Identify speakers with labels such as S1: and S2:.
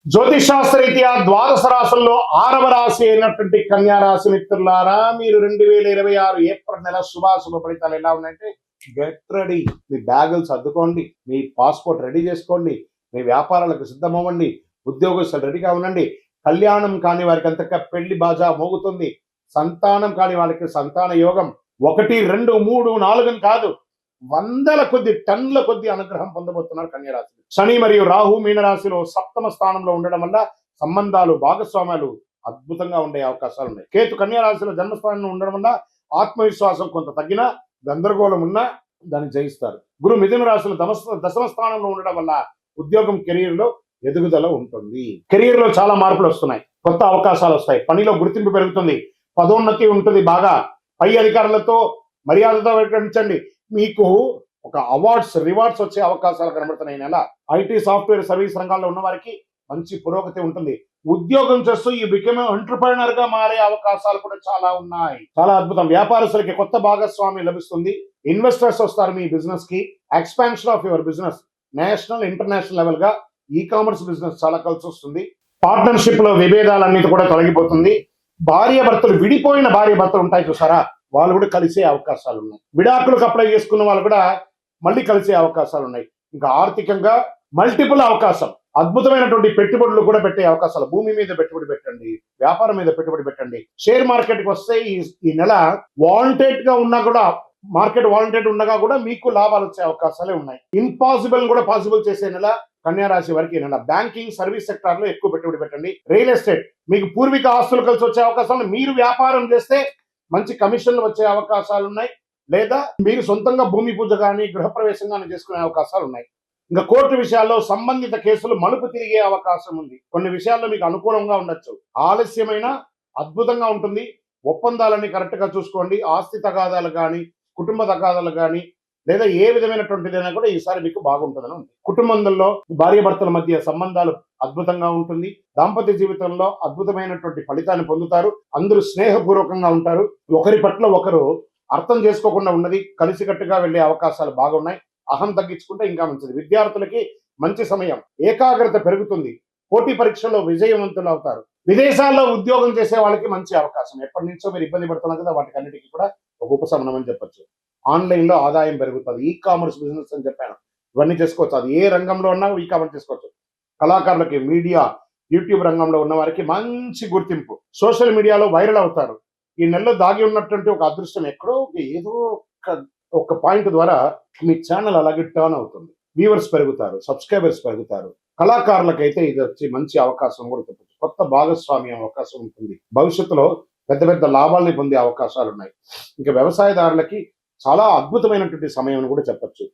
S1: జ్యోతిషాస్త్రరీత్యా ద్వాదశ రాశుల్లో 6వ రాశి అయినటువంటి కన్యా రాశి మిత్రులారా, మీరు 2026 ఏప్రిల్ నెల శుభాశుభ ఫలితాలు ఎలా ఉన్నాయంటే, గెట్ రెడీ. మీ బ్యాగులు సర్దుకోండి, మీ పాస్పోర్ట్ రెడీ చేసుకోండి, మీ వ్యాపారాలకు సిద్ధమవ్వండి, ఉద్యోగస్తులు రెడీగా ఉండండి. కళ్యాణం కాని వారికి అంతగా పెళ్లి బాజా మోగుతుంది. సంతానం కాని వాళ్ళకి సంతాన యోగం 1, 2, 3, 4 కాదు, వందల కొద్ది టన్నుల కొద్ది అనుగ్రహం పొందబోతున్నారు కన్యరాశి. శని మరియు రాహు మీనరాశిలో సప్తమ స్థానంలో ఉండడం వల్ల సంబంధాలు, భాగస్వామ్యాలు అద్భుతంగా ఉండే అవకాశాలు ఉన్నాయి. కేతు కన్యరాశిలో జన్మస్థానంలో ఉండడం వల్ల ఆత్మవిశ్వాసం కొంత తగ్గినా, గందరగోళం ఉన్నా దాన్ని జయిస్తారు. గురు మిథున రాశిలో దశమ స్థానంలో ఉండడం వల్ల ఉద్యోగం, కెరీర్ లో ఎదుగుదల ఉంటుంది. కెరీర్ లో చాలా మార్పులు వస్తున్నాయి, కొత్త అవకాశాలు వస్తాయి, పనిలో గుర్తింపు పెరుగుతుంది, పదోన్నతి ఉంటుంది. బాగా పై అధికారులతో మర్యాదతో వ్యవహరించండి. మీకు ఒక అవార్డ్స్, రివార్డ్స్ వచ్చే అవకాశాలు కనబడుతున్నాయి. నెల ఐటీ, సాఫ్ట్వేర్, సర్వీస్ రంగాల్లో ఉన్న వారికి మంచి పురోగతి ఉంటుంది. ఉద్యోగం చేస్తూ ఈ బికమ్ ఎంటర్ప్రైనర్ గా మారే అవకాశాలు కూడా చాలా ఉన్నాయి. చాలా అద్భుతం. వ్యాపారస్తులకి కొత్త భాగస్వామి లభిస్తుంది. ఇన్వెస్టర్స్ వస్తారు మీ బిజినెస్ కి. Expansion of your business national, international level గా ఈ కామర్స్ బిజినెస్ చాలా కలిసి వస్తుంది. పార్ట్నర్షిప్ లో విభేదాలన్నిటి కూడా తొలగిపోతుంది. భార్యాభర్తలు, విడిపోయిన భార్యాభర్తలు ఉంటాయి చూసారా, వాళ్ళు కూడా కలిసే అవకాశాలు ఉన్నాయి. విడాకులకు అప్లై చేసుకున్న వాళ్ళు కూడా మళ్ళీ కలిసే అవకాశాలు ఉన్నాయి. ఇంకా ఆర్థికంగా మల్టిపుల్ అవకాశం, అద్భుతమైనటువంటి పెట్టుబడులు కూడా పెట్టే అవకాశాలు. భూమి మీద పెట్టుబడి పెట్టండి, వ్యాపారం మీద పెట్టుబడి పెట్టండి. షేర్ మార్కెట్ కి వస్తే ఈ నెల వాంటెడ్ గా ఉన్నా కూడా, మార్కెట్ వాంటెడ్ ఉండగా కూడా మీకు లాభాలు వచ్చే అవకాశాలే ఉన్నాయి. ఇంపాసిబుల్ కూడా పాసిబుల్ చేసే నెల కన్యా రాశి వారికి నెల. బ్యాంకింగ్, సర్వీస్ సెక్టార్ లో ఎక్కువ పెట్టుబడి పెట్టండి. రియల్ ఎస్టేట్, మీకు పూర్వీక ఆస్తులు కలిసి వచ్చే అవకాశాలు. మీరు వ్యాపారం చేస్తే మంచి కమిషన్లు వచ్చే అవకాశాలు ఉన్నాయి. లేదా మీరు సొంతంగా భూమి పూజ కానీ, గృహప్రవేశం కానీ చేసుకునే అవకాశాలు ఉన్నాయి. ఇంకా కోర్టు విషయాల్లో సంబంధిత కేసులు మలుపు తిరిగే అవకాశం ఉంది. కొన్ని విషయాల్లో మీకు అనుకూలంగా ఉండొచ్చు. ఆలస్యమైన అద్భుతంగా ఉంటుంది. ఒప్పందాలన్నీ కరెక్ట్ గా చూసుకోండి. ఆస్తి తగాదాలు కానీ, కుటుంబ తగాదాలు కానీ, లేదా ఏ విధమైనటువంటిదైనా కూడా ఈసారి మీకు బాగుంటుందని ఉంది. కుటుంబంలో భార్యాభర్తల మధ్య సంబంధాలు అద్భుతంగా ఉంటుంది. దాంపత్య జీవితంలో అద్భుతమైనటువంటి ఫలితాన్ని పొందుతారు. అందరూ స్నేహపూర్వకంగా ఉంటారు. ఒకరి పట్ల ఒకరు అర్థం చేసుకోకుండా ఉన్నది కలిసికట్టుగా వెళ్లే అవకాశాలు బాగున్నాయి. అహం తగ్గించుకుంటే ఇంకా మంచిది. విద్యార్థులకి మంచి సమయం, ఏకాగ్రత పెరుగుతుంది. పోటీ పరీక్షల్లో విజయవంతులు అవుతారు. విదేశాల్లో ఉద్యోగం చేసే వాళ్ళకి మంచి అవకాశం. ఎప్పటి నుంచో మీరు ఇబ్బంది పడుతున్నారు కదా, వాటికన్నిటికీ కూడా ఒక ఉపశమనం అని చెప్పొచ్చు. ఆన్లైన్ లో ఆదాయం పెరుగుతుంది. ఈ కామర్స్ బిజినెస్ అని చెప్పాను, ఇవన్నీ చేసుకోవచ్చు. అది ఏ రంగంలో ఉన్నా ఈ కామర్స్ చేసుకోవచ్చు. కళాకారులకి, మీడియా, యూట్యూబ్ రంగంలో ఉన్న వారికి మంచి గుర్తింపు. సోషల్ మీడియాలో వైరల్ అవుతారు. ఈ నెలలో దాగి ఉన్నటువంటి ఒక అదృష్టం ఎక్కడో ఏదో ఒక పాయింట్ ద్వారా మీ ఛానల్ అలాగే టర్న్ అవుతుంది. వ్యూవర్స్ పెరుగుతారు, సబ్స్క్రైబర్స్ పెరుగుతారు. కళాకారులకైతే ఇది వచ్చి మంచి అవకాశం కూడా చెప్పచ్చు. కొత్త భాగస్వామ్య అవకాశం ఉంటుంది. భవిష్యత్తులో పెద్ద పెద్ద లాభాలని పొందే అవకాశాలు ఉన్నాయి. ఇంకా వ్యవసాయదారులకి చాలా అద్భుతమైనటువంటి సమయం కూడా చెప్పచ్చు.